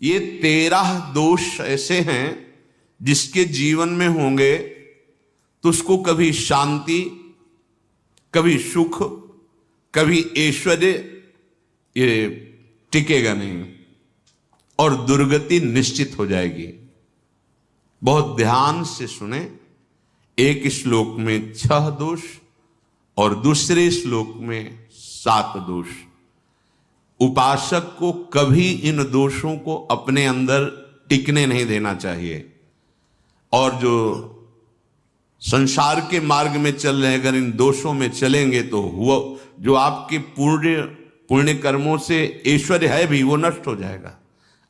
ये 13 दोष ऐसे हैं जिसके जीवन में होंगे तो उसको कभी शांति, कभी सुख, कभी ऐश्वर्य ये टिकेगा नहीं और दुर्गति निश्चित हो जाएगी। बहुत ध्यान से सुने। एक श्लोक में 6 दोष और दूसरे श्लोक में 7 दोष। उपासक को कभी इन दोषों को अपने अंदर टिकने नहीं देना चाहिए। और जो संसार के मार्ग में चल रहे हैं, अगर इन दोषों में चलेंगे तो हुआ जो आपके पुण्य कर्मों से ऐश्वर्य है भी वो नष्ट हो जाएगा।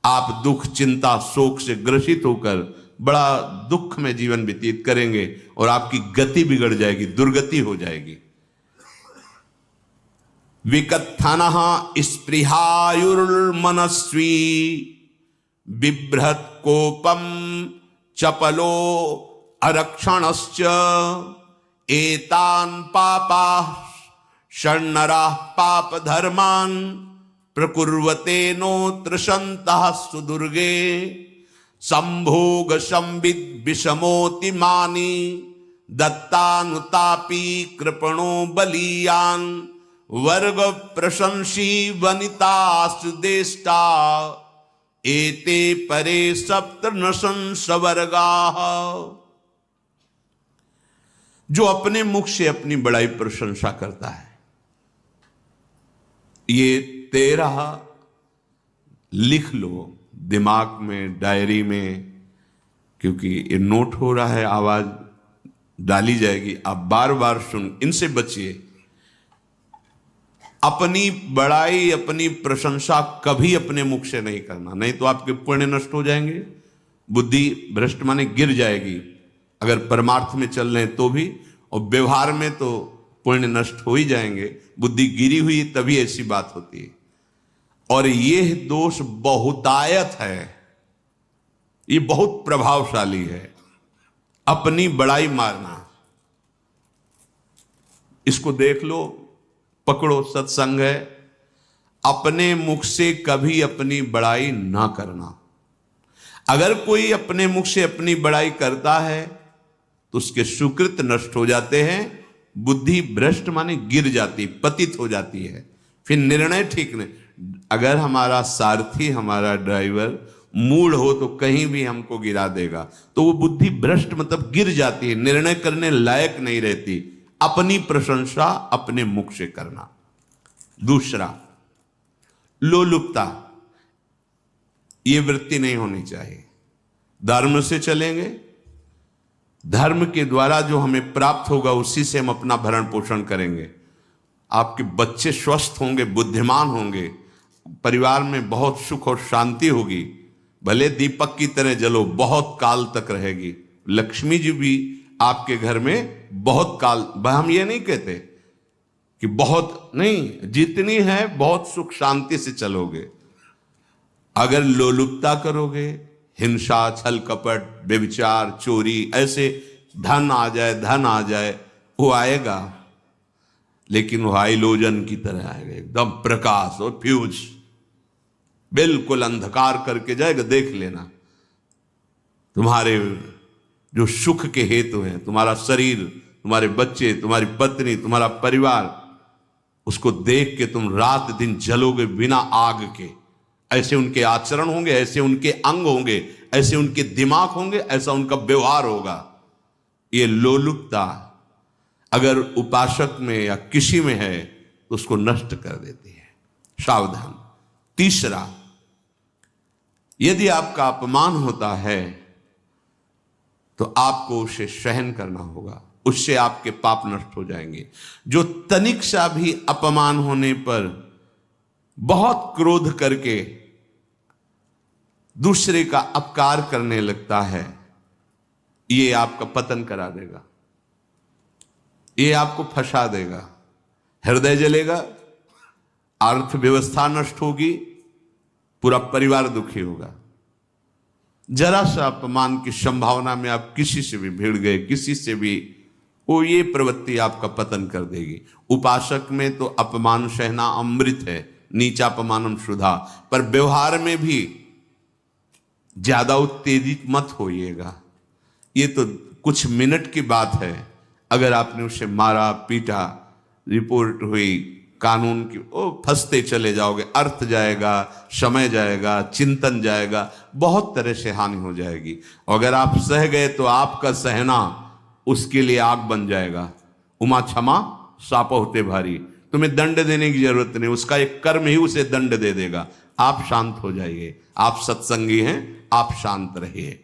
आप दुख, चिंता, शोक से ग्रसित होकर बड़ा दुख में जीवन व्यतीत करेंगे और आपकी गति बिगड़ जाएगी, दुर्गति हो जाएगी। विकत्थनः स्पृहायुर्मनस्वी बिभ्रत कोपम चपलो अरक्षणश्च एतान् पापाः षण्णराः पाप धर्मान् प्रकुर्वते नोत्र सन्तः सुदुर्गे संभोग संविद विषमोति मानी दत्तानुतापी कृपणो बलीयान वर्ग प्रशंसी वनितास्तु देष्टा एते परे सप्तनशंस वर्गाः। जो अपने मुख से अपनी बड़ाई प्रशंसा करता है, ये 13 लिख लो दिमाग में, डायरी में, क्योंकि ये नोट हो रहा है, आवाज डाली जाएगी, आप बार बार सुन। इनसे बचिए। अपनी बड़ाई, अपनी प्रशंसा कभी अपने मुख से नहीं करना, नहीं तो आपके पुण्य नष्ट हो जाएंगे, बुद्धि भ्रष्ट माने गिर जाएगी। अगर परमार्थ में चल रहे हैं तो भी, और व्यवहार में तो पुण्य नष्ट हो ही जाएंगे। बुद्धि गिरी हुई तभी ऐसी बात होती है। और यह दोष बहुतायत है, ये बहुत प्रभावशाली है। अपनी बड़ाई मारना, इसको देख लो, पकड़ो, सत्संग है। अपने मुख से कभी अपनी बड़ाई ना करना। अगर कोई अपने मुख से अपनी बड़ाई करता है तो उसके सुकृत नष्ट हो जाते हैं, बुद्धि भ्रष्ट माने गिर जाती, पतित हो जाती है, फिर निर्णय ठीक नहीं। अगर हमारा सारथी, हमारा ड्राइवर मूढ़ हो तो कहीं भी हमको गिरा देगा, तो वो बुद्धि भ्रष्ट मतलब गिर जाती है, निर्णय करने लायक नहीं रहती। अपनी प्रशंसा अपने मुख से करना। दूसरा, लोलुपता, ये वृत्ति नहीं होनी चाहिए। धर्म से चलेंगे, धर्म के द्वारा जो हमें प्राप्त होगा उसी से हम अपना भरण पोषण करेंगे। आपके बच्चे स्वस्थ होंगे, बुद्धिमान होंगे, परिवार में बहुत सुख और शांति होगी। भले दीपक की तरह जलो, बहुत काल तक रहेगी। लक्ष्मी जी भी आपके घर में बहुत काल, हम ये नहीं कहते कि बहुत नहीं, जितनी है बहुत सुख शांति से चलोगे। अगर लोलुपता करोगे, हिंसा, छल कपट, व्यभिचार, चोरी, ऐसे धन आ जाए, वो आएगा, लेकिन वो हाइलोजन की तरह आएगा, एकदम प्रकाश और फ्यूज, बिल्कुल अंधकार करके जाएगा। देख लेना, तुम्हारे जो सुख के हेतु हैं, तुम्हारा शरीर, तुम्हारे बच्चे, तुम्हारी पत्नी, तुम्हारा परिवार, उसको देख के तुम रात दिन जलोगे बिना आग के। ऐसे उनके आचरण होंगे, ऐसे उनके अंग होंगे, ऐसे उनके दिमाग होंगे, ऐसा उनका व्यवहार होगा। ये लोलुपता अगर उपासक में या किसी में है तो उसको नष्ट कर देती है। सावधान। तीसरा, यदि आपका अपमान होता है तो आपको उसे सहन करना होगा, उससे आपके पाप नष्ट हो जाएंगे। जो तनिक सा भी अपमान होने पर बहुत क्रोध करके दूसरे का अपकार करने लगता है, ये आपका पतन करा देगा, ये आपको फंसा देगा, हृदय जलेगा, अर्थव्यवस्था नष्ट होगी, पूरा परिवार दुखी होगा। जरा सा अपमान की संभावना में आप किसी से भी भिड़ गए, किसी से भी, वो ये प्रवृत्ति आपका पतन कर देगी। उपासक में तो अपमान सहना अमृत है, नीचापमानम सुधा, पर व्यवहार में भी ज्यादा उत्तेजित मत होइएगा। ये तो कुछ मिनट की बात है, अगर आपने उसे मारा पीटा, रिपोर्ट हुई कानून की, ओ फंसते चले जाओगे, अर्थ जाएगा, समय जाएगा, चिंतन जाएगा, बहुत तरह से हानि हो जाएगी। अगर आप सह गए तो आपका सहना उसके लिए आग बन जाएगा। उमा क्षमा साप होते भारी, तुम्हें दंड देने की जरूरत नहीं, उसका एक कर्म ही उसे दंड दे देगा। आप शांत हो जाइए, आप सत्संगी हैं, आप शांत रहिए।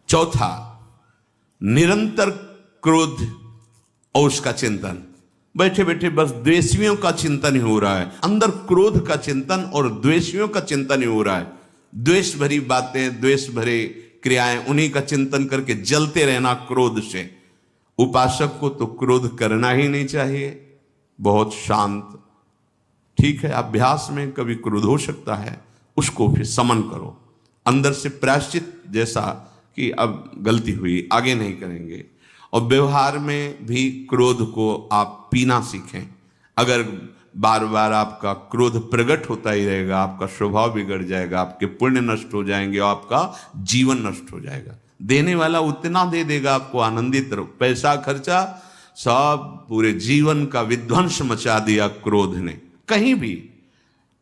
चौथा, निरंतर क्रोध और उसका चिंतन। बैठे बैठे बस द्वेषियों का चिंतन ही हो रहा है, अंदर क्रोध का चिंतन और द्वेषियों का चिंतन ही हो रहा है। द्वेष भरी बातें, द्वेष भरे क्रियाएं, उन्हीं का चिंतन करके जलते रहना क्रोध से। उपासक को तो क्रोध करना ही नहीं चाहिए, बहुत शांत। ठीक है, अभ्यास में कभी क्रोध हो सकता है, उसको फिर समन करो, अंदर से प्रायश्चित जैसा कि अब गलती हुई, आगे नहीं करेंगे। और व्यवहार में भी क्रोध को आप पीना सीखें। अगर बार बार आपका क्रोध प्रकट होता ही रहेगा, आपका स्वभाव बिगड़ जाएगा, आपके पुण्य नष्ट हो जाएंगे और आपका जीवन नष्ट हो जाएगा। देने वाला उतना दे देगा, आपको आनंदित रहो। पैसा खर्चा, सब पूरे जीवन का विध्वंस मचा दिया क्रोध ने। कहीं भी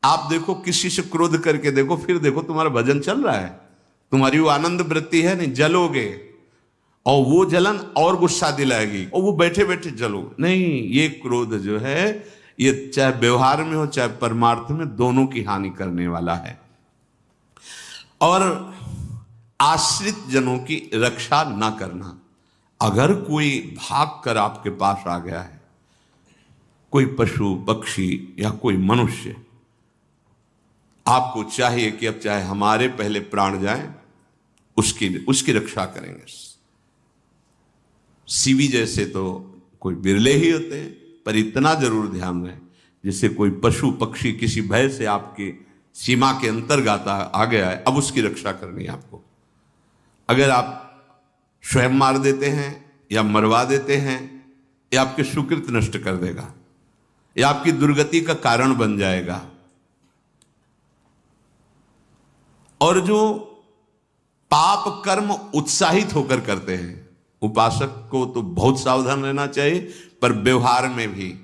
आप देखो, किसी से क्रोध करके देखो, फिर देखो तुम्हारा भजन चल रहा है, तुम्हारी वो आनंद वृत्ति है नहीं, जलोगे और वो जलन और गुस्सा दिलाएगी और वो बैठे बैठे जलोगे नहीं। ये क्रोध जो है, ये चाहे व्यवहार में हो चाहे परमार्थ में, दोनों की हानि करने वाला है। और आश्रित जनों की रक्षा ना करना। अगर कोई भाग कर आपके पास आ गया है, कोई पशु पक्षी या कोई मनुष्य, आपको चाहिए कि अब चाहे हमारे पहले प्राण जाएं, उसकी रक्षा करेंगे। सीवी जैसे तो कोई बिरले ही होते हैं, पर इतना जरूर ध्यान रहे, जैसे कोई पशु पक्षी किसी भय से आपके सीमा के अंतर्गत आ गया है, अब उसकी रक्षा करनी है आपको। अगर आप स्वयं मार देते हैं या मरवा देते हैं, या आपके सुकृत नष्ट कर देगा, या आपकी दुर्गति का कारण बन जाएगा। और जो पाप कर्म उत्साहित होकर करते हैं, उपासक को तो बहुत सावधान रहना चाहिए, पर व्यवहार में भी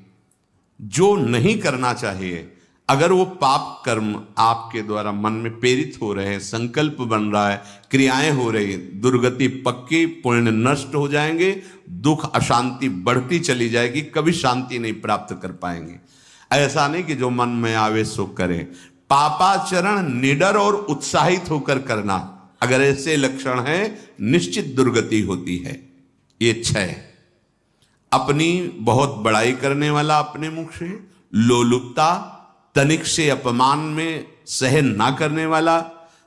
जो नहीं करना चाहिए, अगर वो पाप कर्म आपके द्वारा मन में प्रेरित हो रहे हैं, संकल्प बन रहा है, क्रियाएं हो रही, दुर्गति पक्की, पुण्य नष्ट हो जाएंगे, दुख अशांति बढ़ती चली जाएगी, कभी शांति नहीं प्राप्त कर पाएंगे। ऐसा नहीं कि जो मन में आवे सो करे। पापाचरण निडर और उत्साहित होकर करना, अगर ऐसे लक्षण है, निश्चित दुर्गति होती है। ये 6, अपनी बहुत बड़ाई करने वाला अपने मुख से, लोलुपता, तनिक से अपमान में सहन ना करने वाला,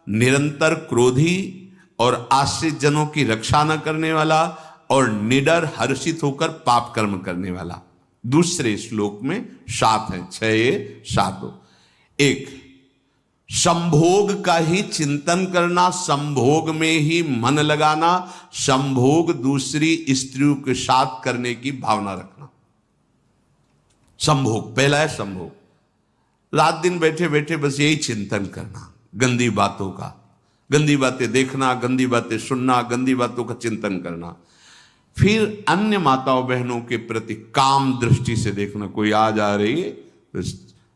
निरंतर क्रोधी और आश्रित जनों की रक्षा न करने वाला, और निडर हर्षित होकर पाप कर्म करने वाला। दूसरे श्लोक में 7 है, 6 ये 7। 1, संभोग का ही चिंतन करना, संभोग में ही मन लगाना, संभोग दूसरी स्त्रियों के साथ करने की भावना रखना। संभोग पहला है, संभोग। रात दिन बैठे बैठे बस यही चिंतन करना, गंदी बातों का, गंदी बातें देखना, गंदी बातें सुनना, गंदी बातों का चिंतन करना। फिर अन्य माताओं बहनों के प्रति काम दृष्टि से देखना, कोई आ जा रही है तो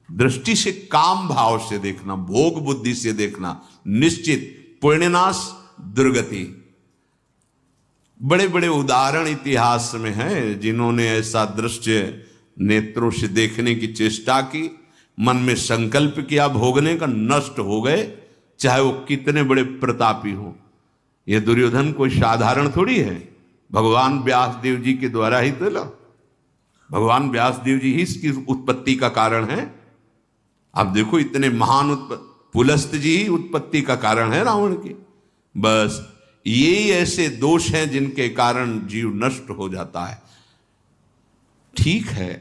दृष्टि से, काम भाव से देखना, भोग बुद्धि से देखना, निश्चित पुण्यनाश दुर्गति। बड़े बड़े उदाहरण इतिहास में हैं जिन्होंने ऐसा दृश्य नेत्रों से देखने की चेष्टा की, मन में संकल्प किया भोगने का, नष्ट हो गए, चाहे वो कितने बड़े प्रतापी हो। ये दुर्योधन कोई साधारण थोड़ी है, भगवान व्यास देव जी के द्वारा ही तो लो, भगवान व्यास देव जी ही इसकी उत्पत्ति का कारण है। आप देखो, इतने महान पुलस्त जी ही उत्पत्ति का कारण है रावण की। बस ये ऐसे दोष हैं जिनके कारण जीव नष्ट हो जाता है। ठीक है,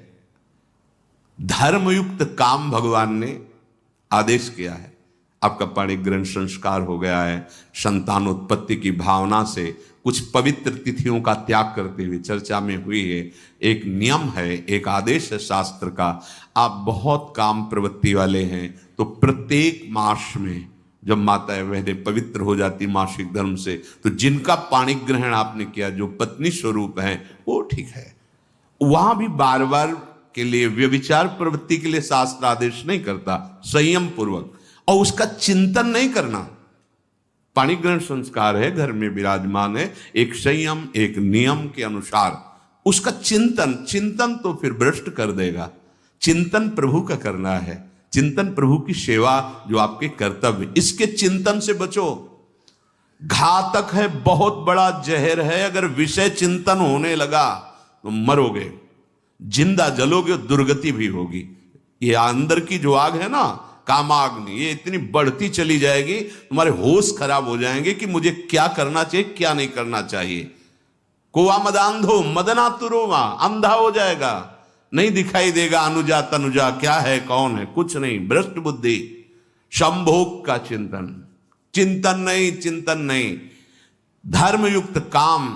धर्मयुक्त काम भगवान ने आदेश किया है, आपका पाणिग्रहण संस्कार हो गया है, संतानोत्पत्ति की भावना से कुछ पवित्र तिथियों का त्याग करते हुए चर्चा में हुई है। एक नियम है, एक आदेश है शास्त्र का। आप बहुत काम प्रवृत्ति वाले हैं तो प्रत्येक मास में जब माताएं बहनें पवित्र हो जाती मासिक धर्म से, तो जिनका पाणी ग्रहण आपने किया, जो पत्नी स्वरूप है, वो ठीक है। वहां भी बार बार के लिए व्यभिचार प्रवृत्ति के लिए शास्त्र आदेश नहीं करता, संयम पूर्वक, और उसका चिंतन नहीं करना। पाणी ग्रहण संस्कार है, घर में विराजमान है, एक संयम एक नियम के अनुसार उसका चिंतन तो फिर भ्रष्ट कर देगा। चिंतन प्रभु का करना है, चिंतन प्रभु की सेवा जो आपके कर्तव्य, इसके चिंतन से बचो। घातक है, बहुत बड़ा जहर है। अगर विषय चिंतन होने लगा तो मरोगे, जिंदा जलोगे, दुर्गति भी होगी। ये अंदर की जो आग है ना, कामाग्नि, ये इतनी बढ़ती चली जाएगी, तुम्हारे होश खराब हो जाएंगे कि मुझे क्या करना चाहिए, क्या नहीं करना चाहिए। कोवा मदांधो मदनातुरोमा, अंधा हो जाएगा, नहीं दिखाई देगा अनुजा तनुजा क्या है कौन है, कुछ नहीं, भ्रष्ट बुद्धि। संभोग का चिंतन नहीं। धर्मयुक्त काम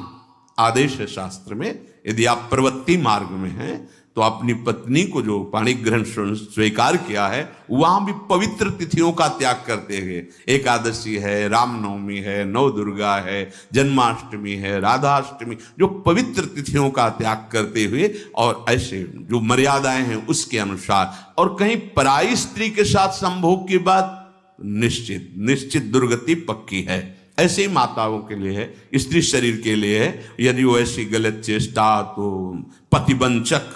आदेश है शास्त्र में। यदि आप प्रवृत्ति मार्ग में हैं तो अपनी पत्नी को जो पाणी ग्रहण स्वीकार किया है, वहां भी पवित्र तिथियों का त्याग करते हुए, एकादशी है, रामनवमी है, नव दुर्गा है, जन्माष्टमी है, राधाष्टमी, जो पवित्र तिथियों का त्याग करते हुए, और ऐसे जो मर्यादाएं हैं उसके अनुसार, और कहीं पराई स्त्री के साथ संभोग की बात निश्चित दुर्गति पक्की है। ऐसे ही माताओं के लिए है, स्त्री शरीर के लिए है। यदि वो ऐसी गलत चेष्टा, तो पतिवंचक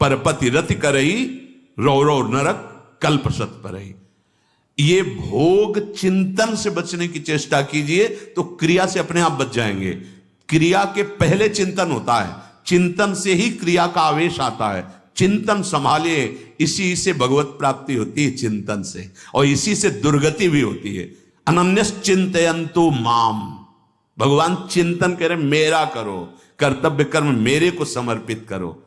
परपति रति करई, रौ नरक कल्पसत परई। ये भोग चिंतन से बचने की चेष्टा कीजिए तो क्रिया से अपने आप बच जाएंगे। क्रिया के पहले चिंतन होता है, चिंतन से ही क्रिया का आवेश आता है। चिंतन संभालिए, इसी से भगवत प्राप्ति होती है, चिंतन से, और इसी से दुर्गति भी होती है। अनन्यस चिंतयन्तु माम, भगवान चिंतन करें, मेरा करो, कर्तव्य कर्म मेरे को समर्पित करो।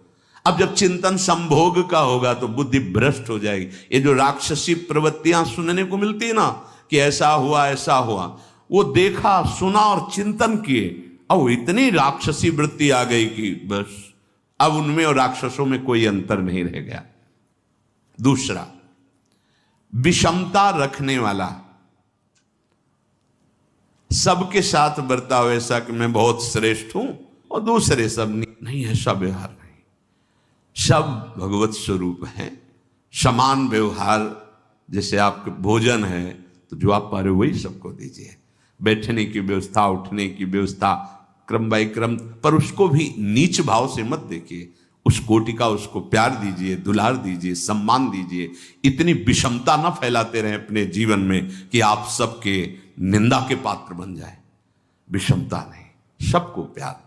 अब जब चिंतन संभोग का होगा तो बुद्धि भ्रष्ट हो जाएगी। ये जो राक्षसी प्रवृत्तियां सुनने को मिलती है ना, कि ऐसा हुआ, वो देखा सुना और चिंतन किए, अब इतनी राक्षसी वृत्ति आ गई कि बस अब उनमें और राक्षसों में कोई अंतर नहीं रह गया। दूसरा, विषमता रखने वाला, सबके साथ बर्ताव ऐसा कि मैं बहुत श्रेष्ठ हूं और दूसरे सब नहीं, ऐसा व्यवहार नहीं। सब भगवत स्वरूप हैं, समान व्यवहार। जैसे आपके भोजन है तो जो आप पा रहे हो वही सबको दीजिए, बैठने की व्यवस्था, उठने की व्यवस्था, क्रम बाय क्रम, पर उसको भी नीच भाव से मत देखिए। उस कोटि का उसको प्यार दीजिए, दुलार दीजिए, सम्मान दीजिए। इतनी विषमता न फैलाते रहें अपने जीवन में कि आप सबके निंदा के पात्र बन जाए। विषमता नहीं, सबको प्यार।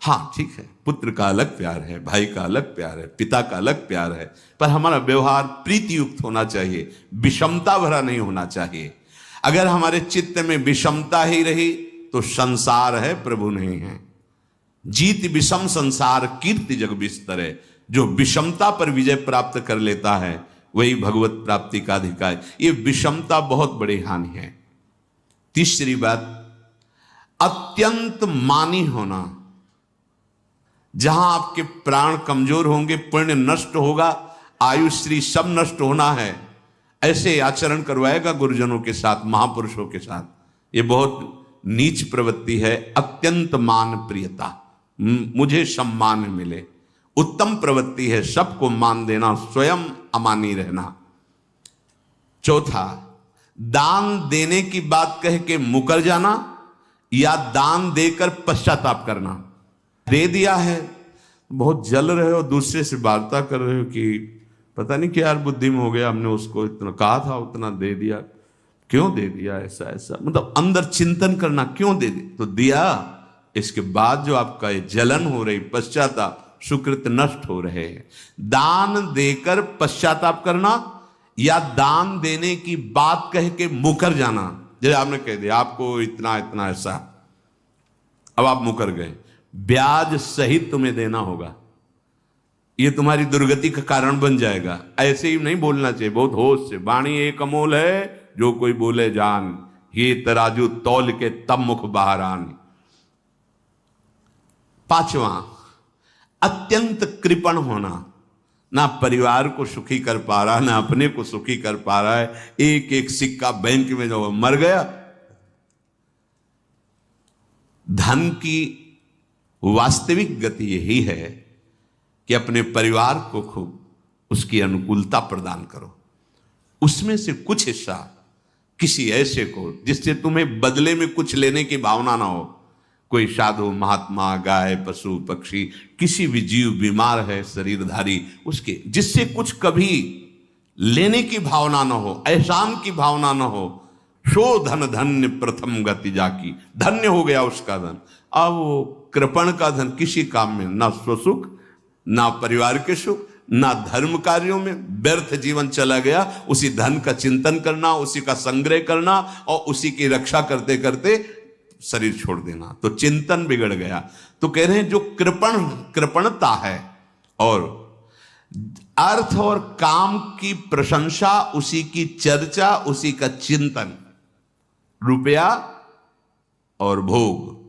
हाँ ठीक है, पुत्र का अलग प्यार है, भाई का अलग प्यार है, पिता का अलग प्यार है, पर हमारा व्यवहार प्रीति युक्त होना चाहिए, विषमता भरा नहीं होना चाहिए। अगर हमारे चित्त में विषमता ही रही तो संसार है, प्रभु नहीं है। जीत विषम संसार कीर्ति जग बिस्तरे। जो विषमता पर विजय प्राप्त कर लेता है वही भगवत प्राप्ति का अधिकारी। ये विषमता बहुत बड़ी हानि है। तीसरी बात, अत्यंत मानी होना। जहां आपके प्राण कमजोर होंगे, पुण्य नष्ट होगा, आयुश्री सब नष्ट होना है, ऐसे आचरण करवाएगा गुरुजनों के साथ, महापुरुषों के साथ। ये बहुत नीच प्रवृत्ति है। अत्यंत मान प्रियता, मुझे सम्मान मिले, उत्तम प्रवृत्ति है। सबको मान देना, स्वयं अमानी रहना। चौथा, दान देने की बात कह के मुकर जाना या दान देकर पश्चाताप करना। दे दिया है, बहुत जल रहे हो, दूसरे से वार्ता कर रहे हो कि पता नहीं क्या यार बुद्धि में हो गया, हमने उसको इतना कहा था, उतना दे दिया, क्यों दे दिया, ऐसा मतलब अंदर चिंतन करना, क्यों दे दिया तो दिया। इसके बाद जो आपका ये जलन हो रही, पश्चाताप, सुकृत नष्ट हो रहे हैं। दान देकर पश्चाताप करना या दान देने की बात कह के मुकर जाना। जैसे आपने कह दिया आपको इतना इतना ऐसा, अब आप मुकर गए, ब्याज सहित तुम्हें देना होगा, ये तुम्हारी दुर्गति का कारण बन जाएगा। ऐसे ही नहीं बोलना चाहिए, बहुत होश से। वाणी एक अमोल है, जो कोई बोले जान, ये तराजू तौल के तब मुख बाहर आन। पांचवा, अत्यंत कृपण होना। ना परिवार को सुखी कर पा रहा, ना अपने को सुखी कर पा रहा है। एक एक सिक्का बैंक में जो मर गया। धन की वास्तविक गति यही है कि अपने परिवार को खूब उसकी अनुकूलता प्रदान करो, उसमें से कुछ हिस्सा किसी ऐसे को जिससे तुम्हें बदले में कुछ लेने की भावना ना हो। कोई साधु महात्मा, गाय, पशु पक्षी, किसी भी जीव बीमार है शरीरधारी, उसके जिससे कुछ कभी लेने की भावना ना हो, एहसान की भावना ना हो। सो धन धन्य प्रथम गति जाकी, धन्य हो गया उसका धन। अब वो कृपण का धन किसी काम में ना स्वसुख, ना परिवार के सुख, ना धर्म कार्यों में, व्यर्थ जीवन चला गया। उसी धन का चिंतन करना, उसी का संग्रह करना और उसी की रक्षा करते करते शरीर छोड़ देना, तो चिंतन बिगड़ गया। तो कह रहे हैं जो कृपणता है और अर्थ और काम की प्रशंसा, उसी की चर्चा, उसी का चिंतन, रुपया और भोग,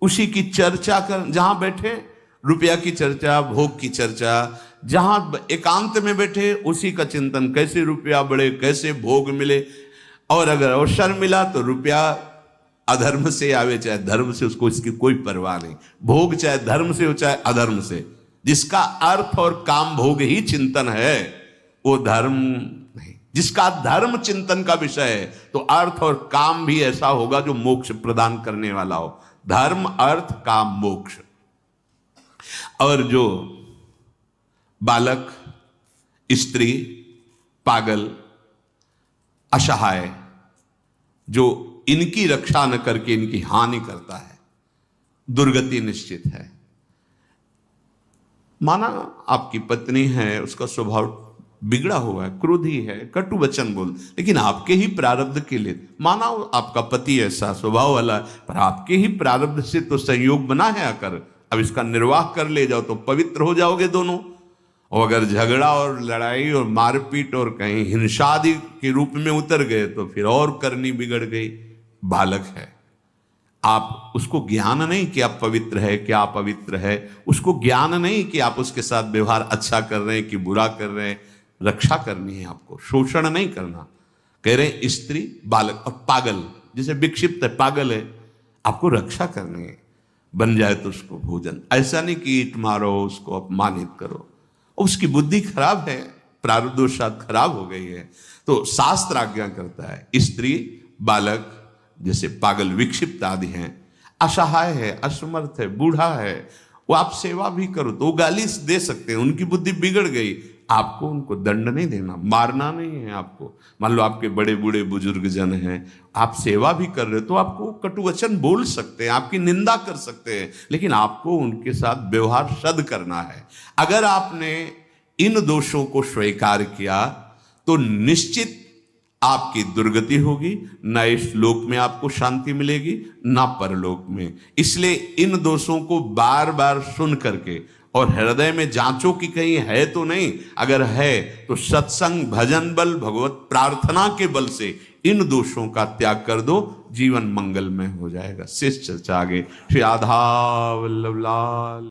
उसी की चर्चा कर, जहां बैठे रुपया की चर्चा, भोग की चर्चा, जहां एकांत में बैठे उसी का चिंतन, कैसे रुपया बढ़े, कैसे भोग मिले। और अगर अवसर मिला तो रुपया अधर्म से आवे चाहे धर्म से, उसको इसकी कोई परवाह नहीं। भोग चाहे धर्म से हो चाहे अधर्म से, जिसका अर्थ और काम भोग ही चिंतन है वो धर्म नहीं। जिसका धर्म चिंतन का विषय है तो अर्थ और काम भी ऐसा होगा जो मोक्ष प्रदान करने वाला हो। धर्म, अर्थ, काम, मोक्ष। और जो बालक, स्त्री, पागल, असहाय, जो इनकी रक्षा न करके इनकी हानि करता है, दुर्गति निश्चित है। माना आपकी पत्नी है, उसका स्वभाव बिगड़ा हुआ है, क्रोधी है, कटु वचन बोल, लेकिन आपके ही प्रारब्ध के लिए, माना आपका पति ऐसा स्वभाव वाला है, पर आपके ही प्रारब्ध से तो संयोग बना है आकर, अब इसका निर्वाह कर ले जाओ तो पवित्र हो जाओगे दोनों। और अगर झगड़ा और लड़ाई और मारपीट और कहीं हिंसा आदि के रूप में उतर गए तो फिर और करनी बिगड़ गई। बालक है, आप उसको ज्ञान नहीं कि आप पवित्र है, क्या आप पवित्र है, उसको ज्ञान नहीं कि आप उसके साथ व्यवहार अच्छा कर रहे हैं कि बुरा कर रहे हैं। रक्षा करनी है आपको, शोषण नहीं करना। कह रहे हैं स्त्री, बालक और पागल, जिसे विक्षिप्त है, पागल है, आपको रक्षा करनी है। बन जाए तो उसको भोजन, ऐसा नहीं कि ईंट मारो, उसको अपमानित करो, उसकी बुद्धि खराब है, प्रारब्धवशात खराब हो गई है। तो शास्त्र आज्ञा करता है स्त्री, बालक, जैसे पागल, विक्षिप्त आदि हैं, असहाय है, असमर्थ है, बूढ़ा है, वो आप सेवा भी करो तो वो गाली दे सकते हैं, उनकी बुद्धि बिगड़ गई। आपको उनको दंड नहीं देना, मारना नहीं है आपको। मान लो आपके बड़े बूढ़े बुजुर्ग जन हैं, आप सेवा भी कर रहे हो तो आपको कटुवचन बोल सकते हैं, आपकी निंदा कर सकते हैं, लेकिन आपको उनके साथ व्यवहार सद करना है। अगर आपने इन दोषों को स्वीकार किया तो निश्चित आपकी दुर्गति होगी, न इस लोक में आपको शांति मिलेगी न परलोक में। इसलिए इन दोषों को बार बार सुन करके और हृदय में जांचो कि कहीं है तो नहीं, अगर है तो सत्संग, भजन बल, भगवत प्रार्थना के बल से इन दोषों का त्याग कर दो, जीवन मंगलमय हो जाएगा। शेष चर्चा आगे। श्री राधा वल्लभ लाल।